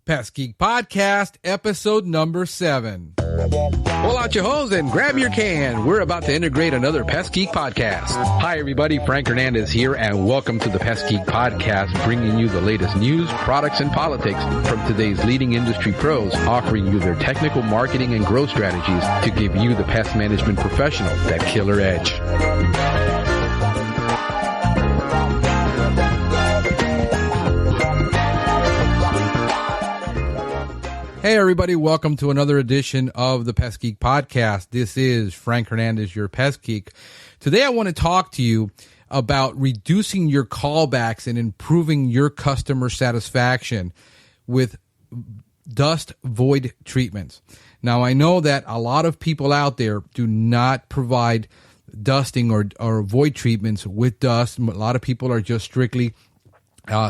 Pest Geek Podcast, episode number 7. Pull out your hose and grab your can. We're about to integrate another Pest Geek Podcast. Hi, everybody. Frank Hernandez here, and welcome to the Pest Geek Podcast, bringing you the latest news, products, and politics from today's leading industry pros, offering you their technical marketing and growth strategies to give you, the pest management professional, that killer edge. Hey everybody, welcome to another edition of the Pest Geek Podcast. This is Frank Hernandez, your Pest Geek. Today I want to talk to you about reducing your callbacks and improving your customer satisfaction with dust void treatments. Now I know that a lot of people out there do not provide dusting or void treatments with dust. A lot of people are just strictly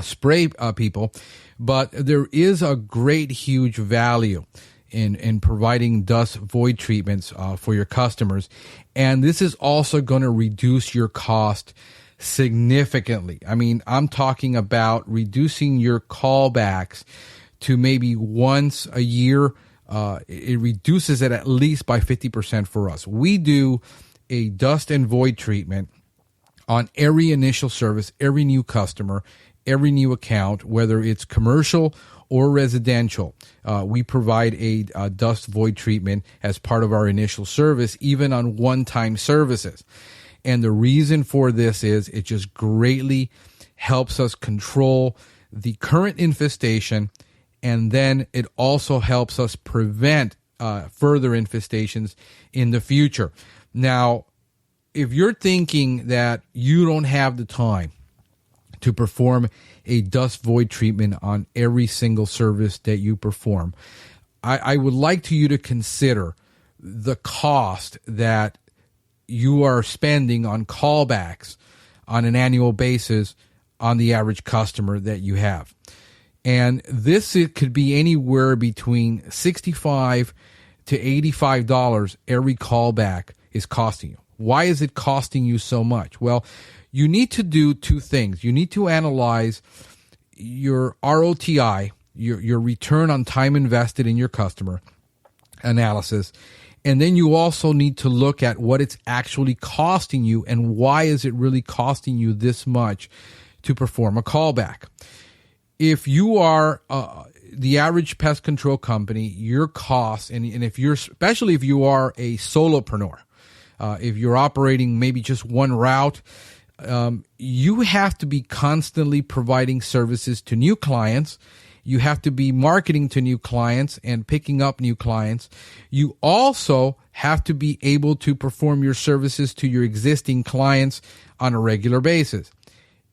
spray people. But there is a great, huge value in providing dust void treatments for your customers. And this is also going to reduce your cost significantly. I mean, I'm talking about reducing your callbacks to maybe once a year. It reduces it at least by 50% for us. We do a dust and void treatment on every initial service, every new customer, every new account, whether it's commercial or residential. We provide a dust void treatment as part of our initial service, even on one-time services. And the reason for this is it just greatly helps us control the current infestation, and then it also helps us prevent further infestations in the future. Now, if you're thinking that you don't have the time to perform a dust void treatment on every single service that you perform, I would like you to consider the cost that you are spending on callbacks on an annual basis on the average customer that you have. And this, it could be anywhere between $65 to $85 every callback is costing you. Why is it costing you so much? Well, you need to do two things. You need to analyze your ROTI, your return on time invested in your customer analysis. And then you also need to look at what it's actually costing you and why is it really costing you this much to perform a callback. If you are the average pest control company, your costs, and if you're, especially if you are a solopreneur, if you're operating maybe just one route, you have to be constantly providing services to new clients. You have to be marketing to new clients and picking up new clients. You also have to be able to perform your services to your existing clients on a regular basis.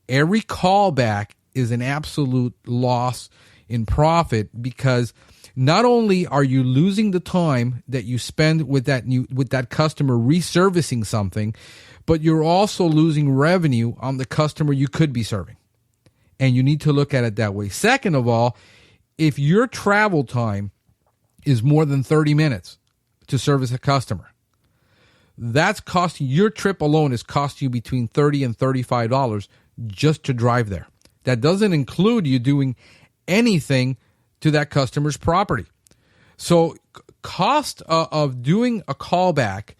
Every callback is an absolute loss in profit, because not only are you losing the time that you spend with that customer reservicing something, but you're also losing revenue on the customer you could be serving. And you need to look at it that way. Second of all, if your travel time is more than 30 minutes to service a customer, that's costing, your trip alone is costing you between $30 and $35 just to drive there. That doesn't include you doing anything to that customer's property. So cost of doing a callback,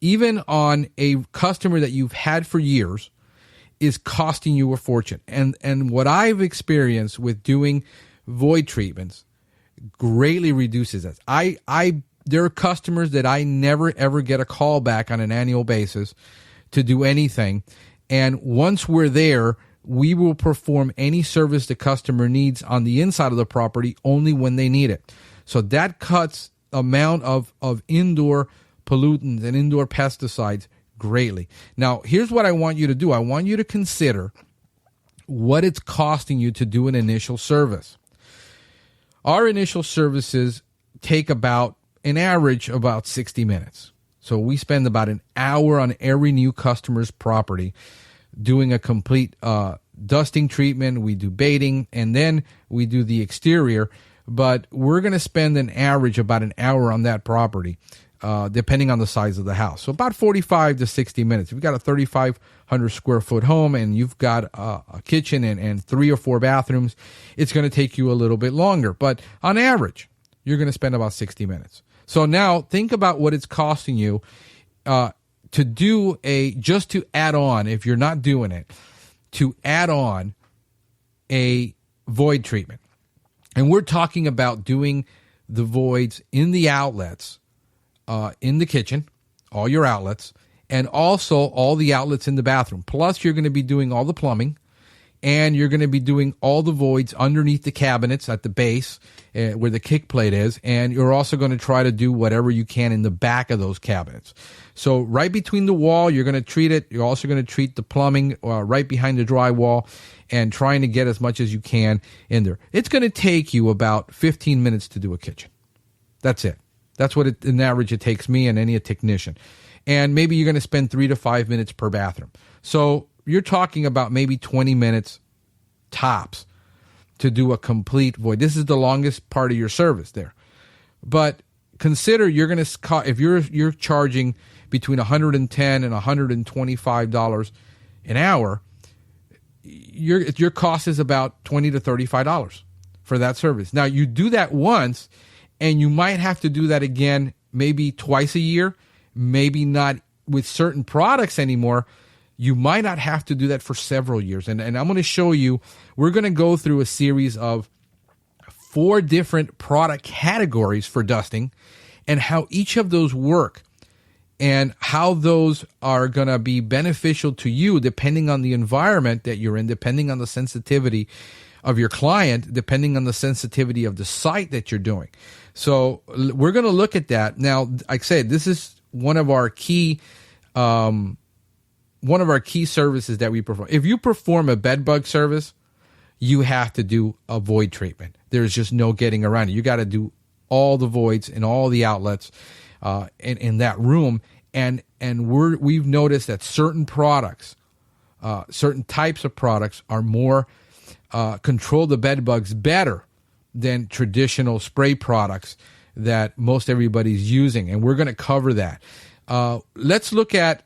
even on a customer that you've had for years, is costing you a fortune. And what I've experienced with doing void treatments greatly reduces that. There are customers that I never ever get a call back on an annual basis to do anything. And once we're there, we will perform any service the customer needs on the inside of the property only when they need it. So that cuts amount of indoor pollutants and indoor pesticides greatly. Now, here's what I want you to do. I want you to consider what it's costing you to do an initial service. Our initial services take about an average about 60 minutes. So we spend about an hour on every new customer's property doing a complete dusting treatment. We do baiting, and then we do the exterior. But we're going to spend an average about an hour on that property. depending on the size of the house. So about 45 to 60 minutes. If you've got a 3,500 square foot home and you've got a kitchen and 3 or 4 bathrooms, it's going to take you a little bit longer. But on average, you're going to spend about 60 minutes. So now think about what it's costing you to do just to add on, if you're not doing it, to add on a void treatment. And we're talking about doing the voids in the outlets, in the kitchen, all your outlets, and also all the outlets in the bathroom. Plus, you're going to be doing all the plumbing, and you're going to be doing all the voids underneath the cabinets at the base where the kick plate is, and you're also going to try to do whatever you can in the back of those cabinets. So right between the wall, you're going to treat it. You're also going to treat the plumbing right behind the drywall and trying to get as much as you can in there. It's going to take you about 15 minutes to do a kitchen. That's it. That's what in average it takes me and any technician. And maybe you're going to spend 3 to 5 minutes per bathroom. So you're talking about maybe 20 minutes tops to do a complete void. This is the longest part of your service there. But consider you're going to, if you're charging between $110 and $125 an hour, your cost is about $20 to $35 for that service. Now you do that once, and you might have to do that again maybe twice a year, maybe not with certain products anymore. You might not have to do that for several years. And I'm going to show you, we're going to go through a series of 4 different product categories for dusting and how each of those work and how those are going to be beneficial to you depending on the environment that you're in, depending on the sensitivity of your client, depending on the sensitivity of the site that you're doing. So we're going to look at that. Now, like I said, this is one of our key services that we perform. If you perform a bed bug service, you have to do a void treatment. There's just no getting around it. You got to do all the voids in all the outlets in that room. And we've noticed that certain products, certain types of products are more control the bed bugs better than traditional spray products that most everybody's using. And we're going to cover that. Let's look at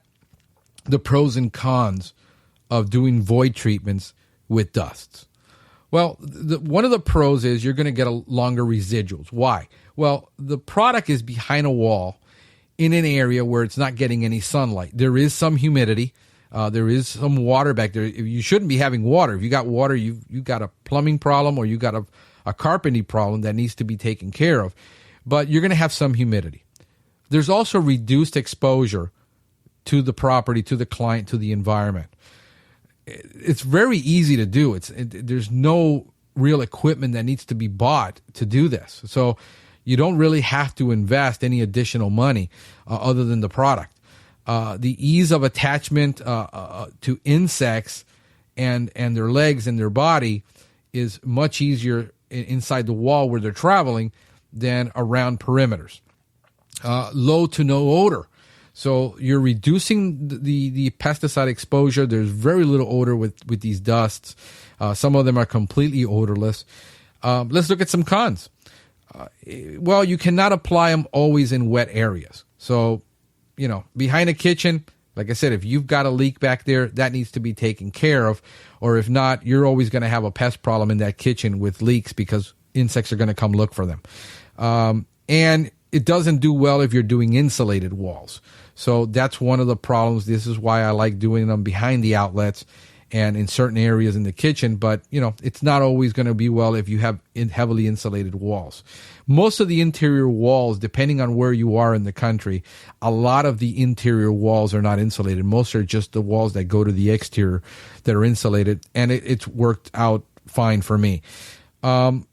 the pros and cons of doing void treatments with dusts. Well, one of the pros is you're going to get a longer residuals. Why? Well, the product is behind a wall in an area where it's not getting any sunlight. There is some humidity. There is some water back there. You shouldn't be having water. If you got water, you got a plumbing problem or you got a carpentry problem that needs to be taken care of. But you're going to have some humidity. There's also reduced exposure to the property, to the client, to the environment. It's very easy to do. There's no real equipment that needs to be bought to do this. So you don't really have to invest any additional money other than the product. The ease of attachment to insects and their legs and their body is much easier inside the wall where they're traveling than around perimeters. Low to no odor. So you're reducing the pesticide exposure. There's very little odor with these dusts. Some of them are completely odorless. Let's look at some cons. Well, you cannot apply them always in wet areas. So, behind a kitchen, like I said, if you've got a leak back there, that needs to be taken care of. Or if not, you're always going to have a pest problem in that kitchen with leaks because insects are going to come look for them. And it doesn't do well if you're doing insulated walls. So that's one of the problems. This is why I like doing them behind the outlets and in certain areas in the kitchen. But, it's not always going to be well if you have heavily insulated walls. Most of the interior walls, depending on where you are in the country, a lot of the interior walls are not insulated. Most are just the walls that go to the exterior that are insulated. And it's worked out fine for me. One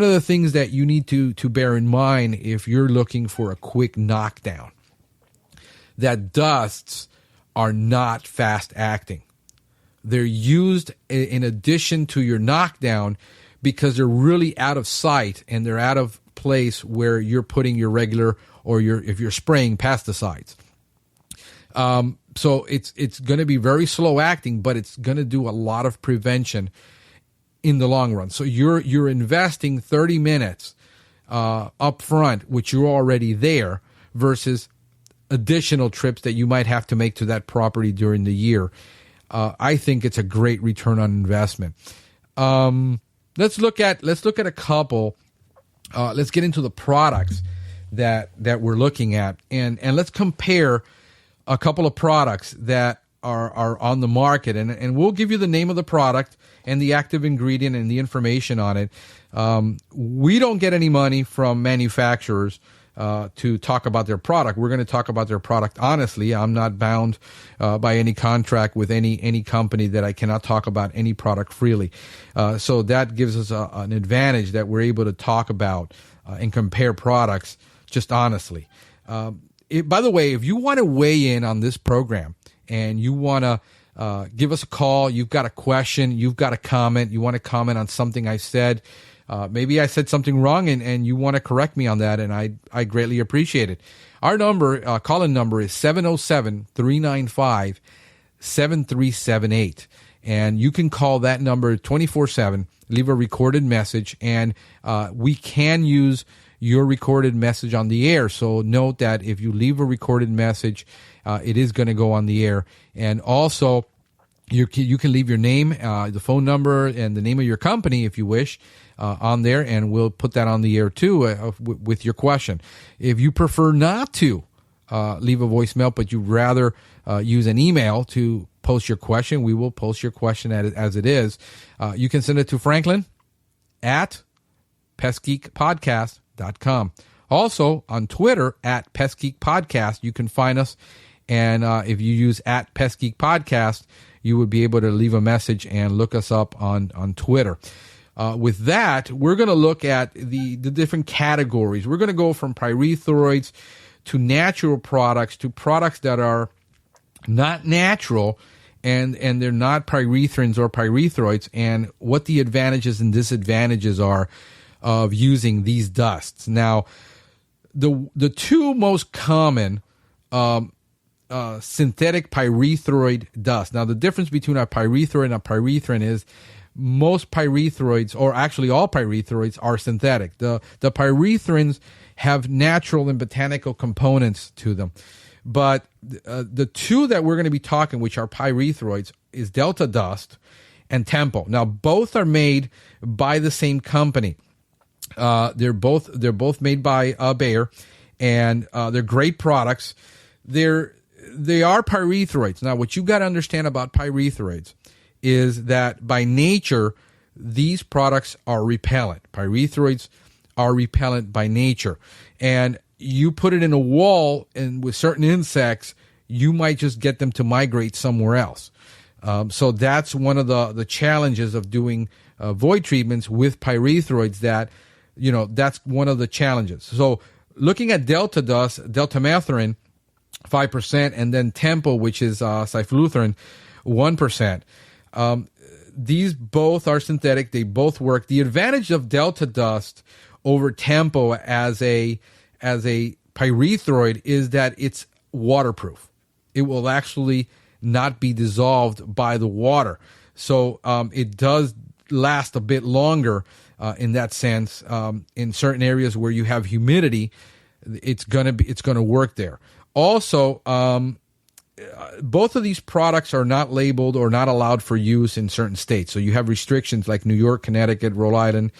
of the things that you need to bear in mind if you're looking for a quick knockdown, that dusts are not fast acting. They're used in addition to your knockdown because they're really out of sight and they're out of place where you're putting your regular or if you're spraying pesticides. So it's going to be very slow acting, but it's going to do a lot of prevention in the long run. So you're investing 30 minutes up front, which you're already there, versus additional trips that you might have to make to that property during the year. I think it's a great return on investment. Let's look at a couple. Let's get into the products that we're looking at, and let's compare a couple of products that are on the market, and we'll give you the name of the product and the active ingredient and the information on it. We don't get any money from manufacturers to talk about their product. We're going to talk about their product honestly. I'm not bound by any contract with any company that I cannot talk about any product freely. So that gives us an advantage that we're able to talk about and compare products just honestly. By the way, if you want to weigh in on this program and you want to give us a call, you've got a question, you've got a comment, you want to comment on something I said, maybe I said something wrong and you want to correct me on that, and I greatly appreciate it. Our number, call-in number is 707-395-7378. And you can call that number 24/7, leave a recorded message, and we can use your recorded message on the air. So note that if you leave a recorded message, it is going to go on the air. And also, you can leave your name, the phone number, and the name of your company if you wish on there, and we'll put that on the air too with your question. If you prefer not to leave a voicemail, but you'd rather use an email to post your question, we will post your question as it is. You can send it to Franklin at PestGeekPodcast.com. Also on Twitter at PestGeekPodcast, you can find us. And if you use at PestGeekPodcast, you would be able to leave a message and look us up on Twitter. With that, we're going to look at the different categories. We're going to go from pyrethroids to natural products to products that are not natural and they're not pyrethrins or pyrethroids, and what the advantages and disadvantages are of using these dusts. Now, the two most common synthetic pyrethroid dust. Now, the difference between a pyrethroid and a pyrethrin is most pyrethroids, or actually all pyrethroids, are synthetic. The pyrethrins have natural and botanical components to them. But the two that we're going to be talking, which are pyrethroids, is Delta Dust and Tempo. Now, both are made by the same company. They're both made by Bayer, and they're great products. They are pyrethroids. Now, what you got to understand about pyrethroids is that by nature, these products are repellent. Pyrethroids are repellent by nature. And you put it in a wall, and with certain insects, you might just get them to migrate somewhere else. So that's one of the challenges of doing void treatments with pyrethroids. That's one of the challenges. So looking at Delta Dust, deltamethrin, 5%, and then Tempo, which is cyfluthrine, 1%. These both are synthetic. They both work. The advantage of Delta Dust over Tempo as a pyrethroid is that it's waterproof. It will actually not be dissolved by the water. So it does last a bit longer in that sense. In certain areas where you have humidity, it's gonna work there. Also, both of these products are not labeled or not allowed for use in certain states. So you have restrictions like New York, Connecticut, Rhode Island,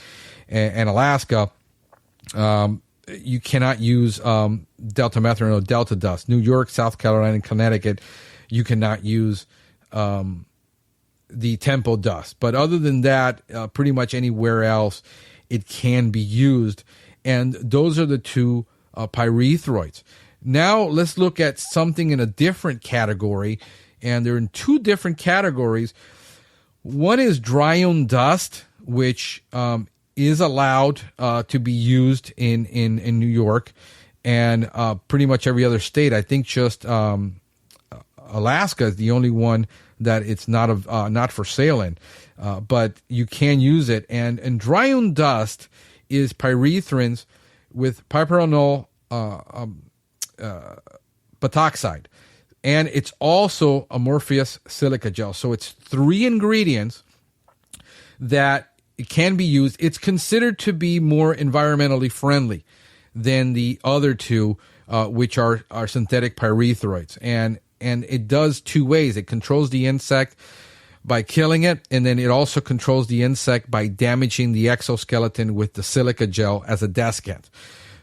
and Alaska. You cannot use deltamethrin or Delta Dust. New York, South Carolina, and Connecticut, you cannot use the Tempo dust. But other than that, pretty much anywhere else, it can be used. And those are the two pyrethroids. Now let's look at something in a different category, and they're in two different categories. One is dry-owned dust, which is allowed to be used in New York and pretty much every other state. I think just Alaska is the only one that it's not for sale in, but you can use it. And dry-owned dust is pyrethrins with piperonol petoxide, and it's also amorphous silica gel. So it's three ingredients that it can be used. It's considered to be more environmentally friendly than the other two which are synthetic pyrethroids. And it does two ways. It controls the insect by killing it, and then it also controls the insect by damaging the exoskeleton with the silica gel as a desiccant.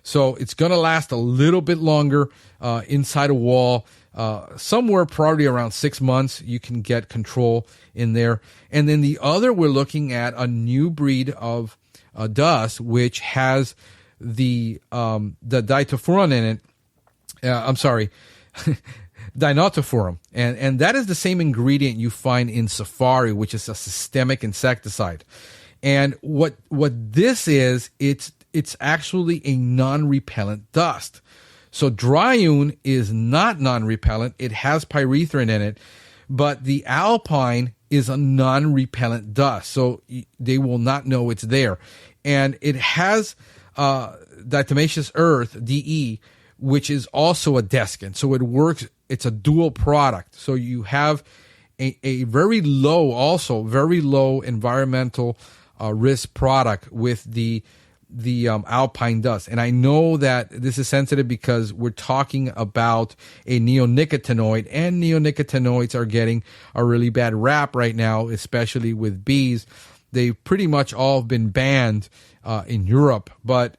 So it's going to last a little bit longer inside a wall. Somewhere probably around 6 months, you can get control in there. And then the other, we're looking at a new breed of dust, which has the ditofuran in it. Dinotofurum. And that is the same ingredient you find in Safari, which is a systemic insecticide. And what this is, it's actually a non-repellent dust. So Dryune is not non-repellent. It has pyrethrin in it, but the Alpine is a non-repellent dust. So they will not know it's there. And it has diatomaceous earth, DE, which is also a desiccant. So it works. It's a dual product. So you have a very low environmental risk product with the Alpine dust. And I know that this is sensitive because we're talking about a neonicotinoid, and neonicotinoids are getting a really bad rap right now, especially with bees. They've pretty much all been banned in Europe, but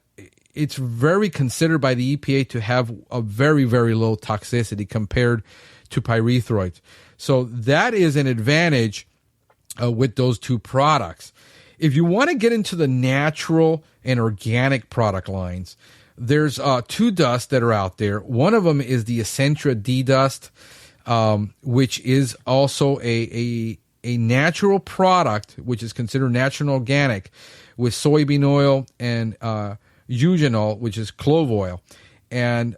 it's very considered by the EPA to have a very, very low toxicity compared to pyrethroids. So that is an advantage with those two products. If you want to get into the natural and organic product lines, there's two dusts that are out there. One of them is the Essentra D dust, which is also a natural product, which is considered natural and organic, with soybean oil and eugenol, which is clove oil. And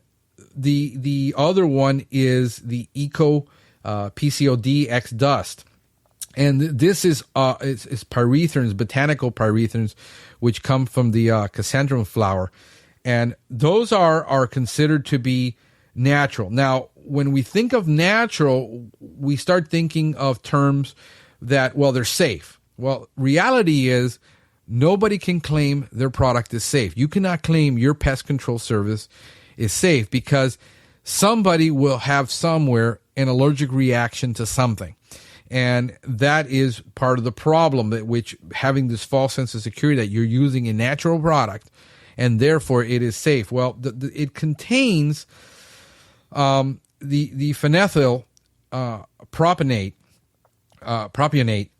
the other one is the Eco PCOD X dust. And this is pyrethrins, botanical pyrethrins, which come from the Chrysanthemum flower. And those are considered to be natural. Now, when we think of natural, we start thinking of terms that, well, they're safe. Well, reality is nobody can claim their product is safe. You cannot claim your pest control service is safe because somebody will have somewhere an allergic reaction to something. And that is part of the problem, that which having this false sense of security that you're using a natural product and therefore it is safe. Well, it contains the phenethyl propionate.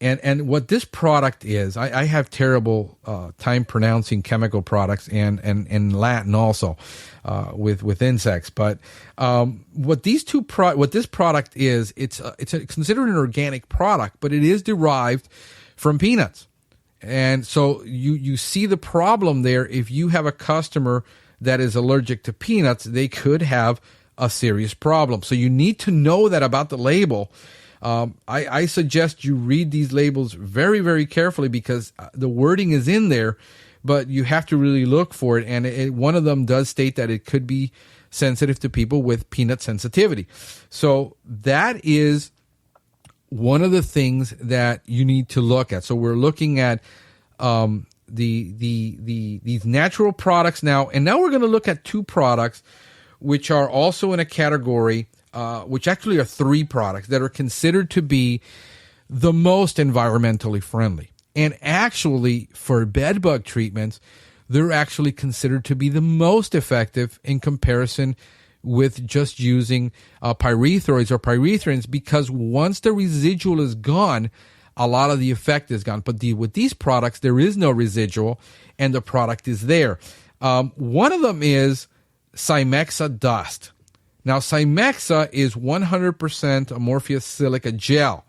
And what this product is, I have terrible time pronouncing chemical products and in Latin also with insects. But what this product is, it's considered an organic product, but it is derived from peanuts. And so you see the problem there. If you have a customer that is allergic to peanuts, they could have a serious problem. So you need to know that about the label. I suggest you read these labels very, very carefully because the wording is in there, but you have to really look for it. And one of them does state that it could be sensitive to people with peanut sensitivity. So that is one of the things that you need to look at. So we're looking at these natural products now, and now we're going to look at two products which are also in a category. Which actually are three products that are considered to be the most environmentally friendly. And actually, for bedbug treatments, they're actually considered to be the most effective in comparison with just using pyrethroids or pyrethrins, because once the residual is gone, a lot of the effect is gone. But with these products, there is no residual, and the product is there. One of them is Cymexa dust. Now, Cymexa is 100% Amorphous silica gel.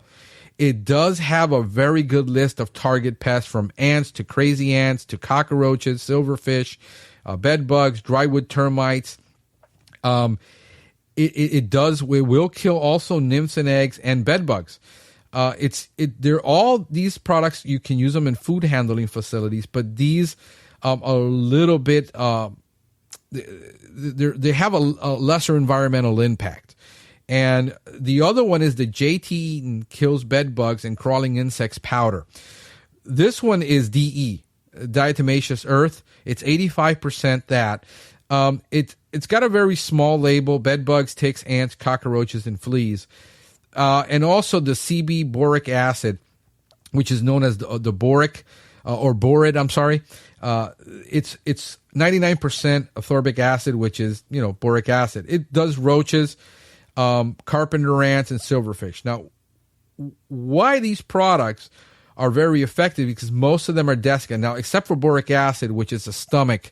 It does have a very good list of target pests, from ants to crazy ants to cockroaches, silverfish, bed bugs, drywood termites. It will kill also nymphs and eggs and bed bugs. They're all these products. You can use them in food handling facilities, but these are a little bit. They have a lesser environmental impact. And the other one is the JT Eaton Kills Bed Bugs and Crawling Insects Powder. This one is DE, diatomaceous earth. It's 85% that. It's got a very small label: bed bugs, ticks, ants, cockroaches, and fleas, and also the CB boric acid, which is known as the boric or borid. I'm sorry. It's 99% ascorbic acid, which is boric acid. It does roaches, carpenter ants, and silverfish. Now, why these products are very effective, because most of them are desiccant. Now, except for boric acid, which is a stomach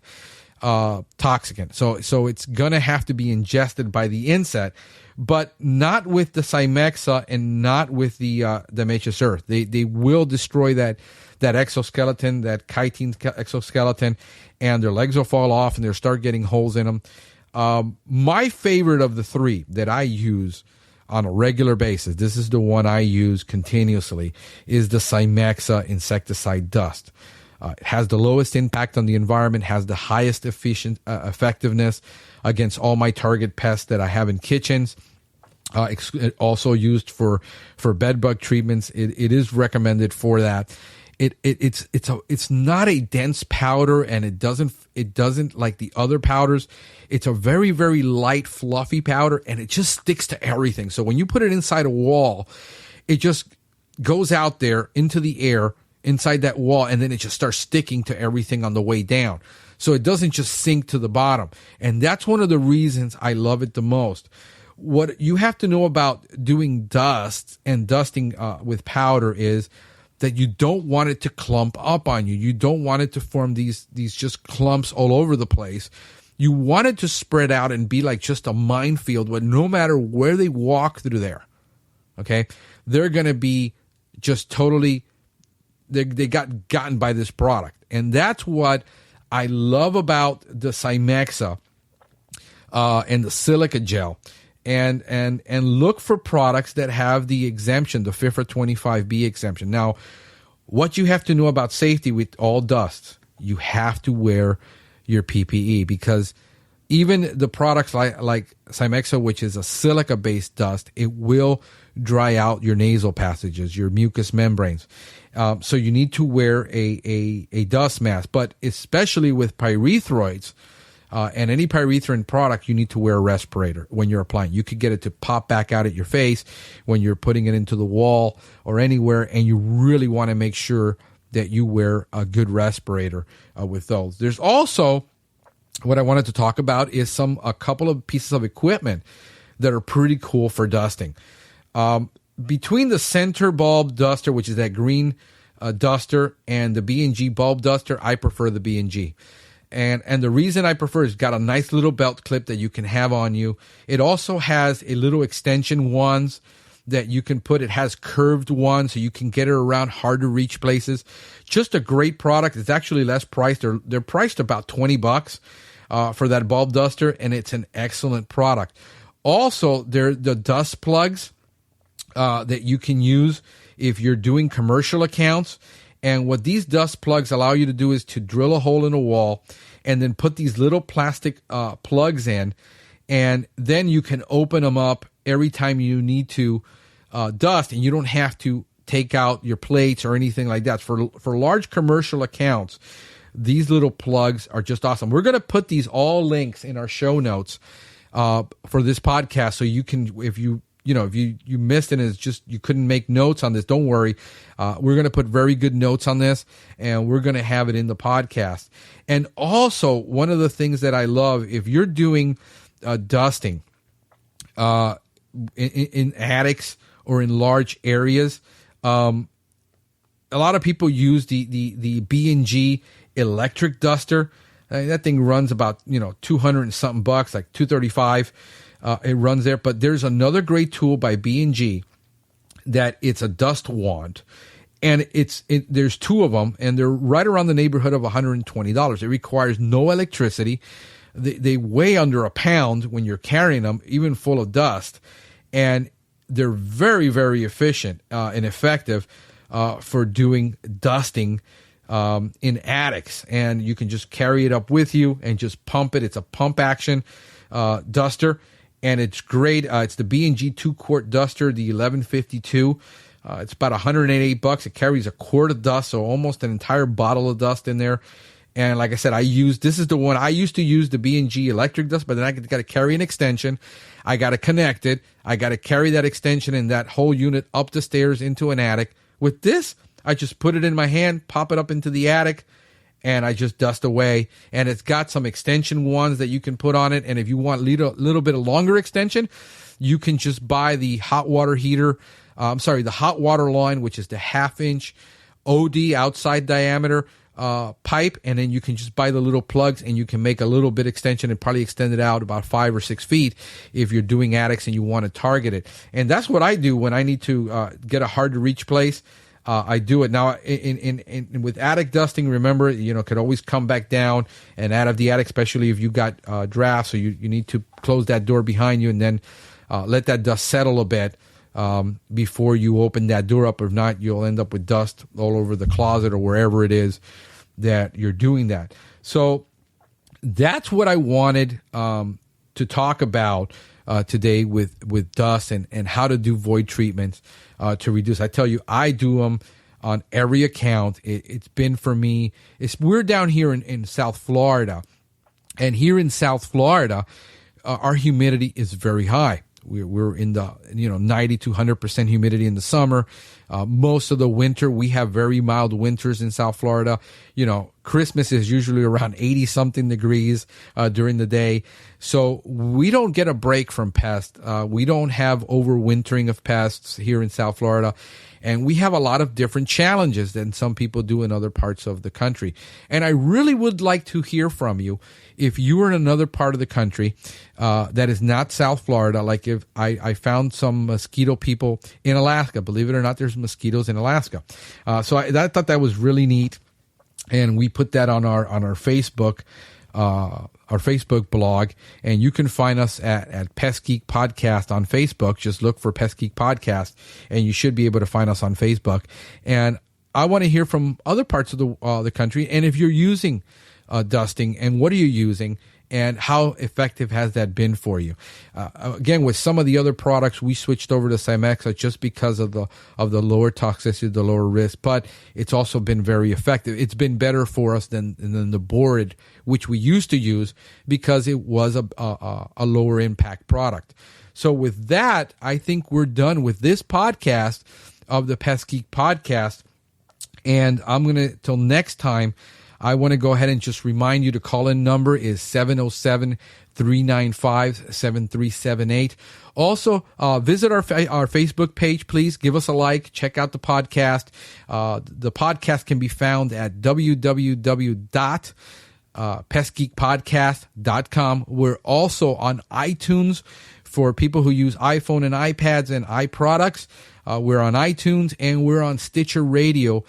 toxicant. So it's going to have to be ingested by the insect, but not with the Cymexa and not with the Matrix Earth. They will destroy that exoskeleton, that chitin exoskeleton, and their legs will fall off and they'll start getting holes in them. My favorite of the three that I use on a regular basis, this is the one I use continuously, is the Cymexa insecticide dust. It has the lowest impact on the environment, has the highest effectiveness against all my target pests that I have in kitchens. It's also used for bed bug treatments. It is recommended for that. It's not a dense powder, and it doesn't like the other powders. It's a very, very light, fluffy powder, and it just sticks to everything. So when you put it inside a wall, it just goes out there into the air inside that wall, and then it just starts sticking to everything on the way down. So it doesn't just sink to the bottom. And that's one of the reasons I love it the most. What you have to know about doing dust and dusting with powder is that you don't want it to clump up on you. You don't want it to form these just clumps all over the place. You want it to spread out and be like just a minefield where no matter where they walk through there, okay, they're going to be just totally, they got gotten by this product. And that's what I love about the Cymexa and the silica gel. And look for products that have the exemption, the FIFRA 25B exemption. Now, what you have to know about safety with all dusts, you have to wear your PPE, because even the products like Cymexa, which is a silica-based dust, it will dry out your nasal passages, your mucous membranes. So you need to wear a dust mask. But especially with pyrethroids, and any pyrethrin product, you need to wear a respirator when you're applying. You could get it to pop back out at your face when you're putting it into the wall or anywhere, and you really want to make sure that you wear a good respirator with those. There's also, what I wanted to talk about is a couple of pieces of equipment that are pretty cool for dusting. Between the center bulb duster, which is that green duster, and the B&G bulb duster, I prefer the B&G. And the reason I prefer is it's got a nice little belt clip that you can have on you. It also has a little extension wands that you can put. It has curved ones so you can get it around hard to reach places. Just a great product. It's actually less priced. They're priced about $20 for that bulb duster, and it's an excellent product. Also, they're the dust plugs that you can use if you're doing commercial accounts. And what these dust plugs allow you to do is to drill a hole in a wall and then put these little plastic plugs in, and then you can open them up every time you need to dust, and you don't have to take out your plates or anything like that. For large commercial accounts, these little plugs are just awesome. We're going to put these all links in our show notes for this podcast, so you can, if you missed it and it's just you couldn't make notes on this, don't worry. We're going to put very good notes on this, and we're going to have it in the podcast. And also, one of the things that I love, if you're doing dusting in attics or in large areas, a lot of people use the B&G electric duster. That thing runs about 200 and something bucks, like $235. It runs there. But there's another great tool by B&G that it's a dust wand, and there's two of them, and they're right around the neighborhood of $120. It requires no electricity. They weigh under a pound when you're carrying them, even full of dust, and they're very, very efficient and effective for doing dusting in attics. And you can just carry it up with you and just pump it. It's a pump action duster. And it's great. It's the B&G 2-quart duster, the 1152. It's about $188. It carries a quart of dust, so almost an entire bottle of dust in there. And like I said, this is the one I used to use, the B&G electric dust, but then I got to carry an extension. I got to connect it. I got to carry that extension and that whole unit up the stairs into an attic. With this, I just put it in my hand, pop it up into the attic, and I just dust away. And it's got some extension ones that you can put on it. And if you want a little bit of longer extension, you can just buy the hot water heater. The hot water line, which is the 1/2-inch OD outside diameter pipe. And then you can just buy the little plugs and you can make a little bit extension and probably extend it out about 5 or 6 feet if you're doing attics and you want to target it. And that's what I do when I need to get a hard to reach place. I do it now in with attic dusting. Remember, it could always come back down and out of the attic, especially if you got drafts. So you need to close that door behind you and then let that dust settle a bit before you open that door up. If not, you'll end up with dust all over the closet or wherever it is that you're doing that. So that's what I wanted to talk about today with dust and how to do void treatments to reduce. I tell you, I do them on every account. It's been for me. We're down here in South Florida, and here in South Florida, our humidity is very high. We're in the 90 to 100% humidity in the summer. Most of the winter, we have very mild winters in South Florida. Christmas is usually around 80 something degrees during the day. So we don't get a break from pests. We don't have overwintering of pests here in South Florida. And we have a lot of different challenges than some people do in other parts of the country. And I really would like to hear from you if you are in another part of the country that is not South Florida. Like if I found some mosquito people in Alaska. Believe it or not, there's mosquitoes in Alaska. So I thought that was really neat. And we put that on our Facebook blog, and you can find us at Pest Geek Podcast on Facebook. Just look for Pest Geek Podcast, and you should be able to find us on Facebook. And I want to hear from other parts of the country, and if you're using dusting, and what are you using, and how effective has that been for you? Again, with some of the other products, we switched over to Cymexa just because of the lower toxicity, the lower risk, but it's also been very effective. It's been better for us than the board, which we used to use because it was a lower impact product. So with that, I think we're done with this podcast of the Pest Geek Podcast. And I'm going to, till next time, I want to go ahead and just remind you the call-in number is 707-395-7378. Also, visit our Facebook page, please. Give us a like. Check out the podcast. The podcast can be found at www.pestgeekpodcast.com. We're also on iTunes for people who use iPhone and iPads and iProducts. We're on iTunes, and we're on Stitcher Radio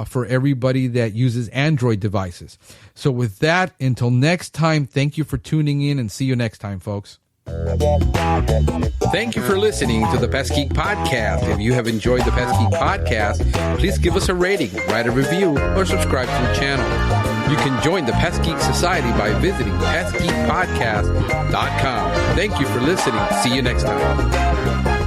for everybody that uses Android devices. So with that, until next time, thank you for tuning in, and see you next time, folks. Thank you for listening to the Pest Geek Podcast. If you have enjoyed the Pest Geek Podcast, please give us a rating, write a review, or subscribe to the channel. You can join the Pest Geek Society by visiting PestGeekPodcast.com. Thank you for listening. See you next time.